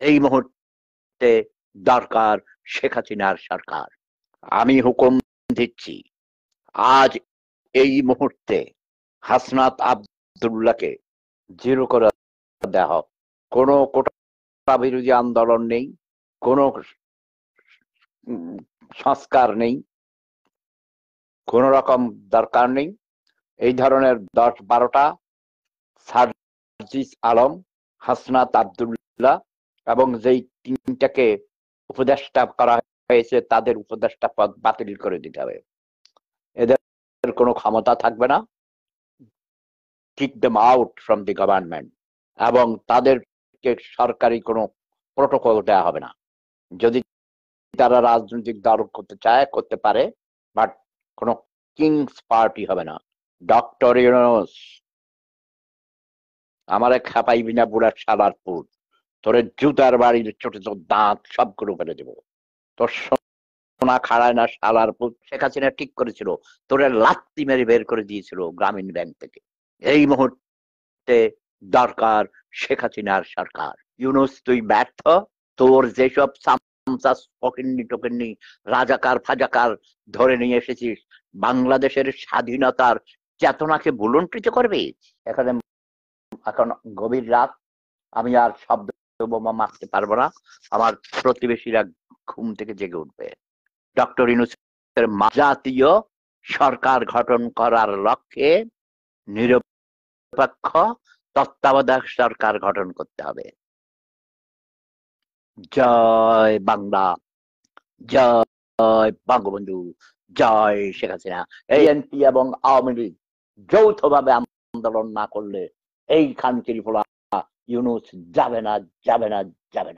এই মুহূর্তে দরকার শেখ হাসিনার সরকার। আমি হুকুম দিচ্ছি, আজ এই মুহূর্তে হাসনাত আব্দুল্লাহকে জিরো করে দেওয়া হোক। কোনো কোটা বিরোধী আন্দোলন নেই, কোনো সংস্কার নেই, কোন রকম দরকার নেই। এই ধরনের 10-12টা সার্জিস আলম, হাসনাত আব্দুল্লাহ এবং যেই তিনটাকে উপদেষ্টা করা হয়েছে তাদের উপদেষ্টা পদ বাতিল করে দিতে হবে। এদের কোনো ক্ষমতা থাকবে না, kick them out from the government, এবং তাদেরকে সরকারি কোনো প্রোটোকল দেওয়া হবে না। যদি তারা রাজনৈতিক দল করতে চায় করতে পারে, বাট কোনো কিংস পার্টি হবে না। ডক্টর ইউনূস, আমারে খাপাইবি না বুড়ার শালার পুত, তোরে জুতার বাড়ির ছোট ছোট দাঁত সবগুলো ফেলে দেবো। তোর সোনা খাড়ায় না শালার পুত। শেখ হাসিনা ঠিক করেছিল, তোরে লাত্তি মেরে বের করে দিয়েছিল গ্রামীণ ব্যাংক থেকে। এই মুহূর্তে দরকার শেখ হাসিনার সরকার। ইউনূস, তুই ব্যর্থ। তোর যেসব টোকেননি রাজাকার ফাজাকার ধরে নিয়ে এসেছিস, বাংলাদেশের স্বাধীনতার চেতনাকে ভুলুণ্ঠিত করবে। এখানে এখন গভীর রাত, আমি আর শব্দ বোমা মারতে পারবো না, আমার প্রতিবেশীরা ঘুম থেকে জেগে উঠবে। ডক্টর ইউনূসের জাতীয় সরকার গঠন করার লক্ষ্যে নিরপেক্ষ তত্ত্বাবধায়ক সরকার গঠন করতে হবে। জয় বাংলা, জয় বঙ্গবন্ধু, জয় শেখ হাসিনা। এএনপি এবং আওয়ামী লীগ যৌথভাবে আন্দোলন না করলে এই খানকির পোলা ইউনূস যাবে না, যাবে না,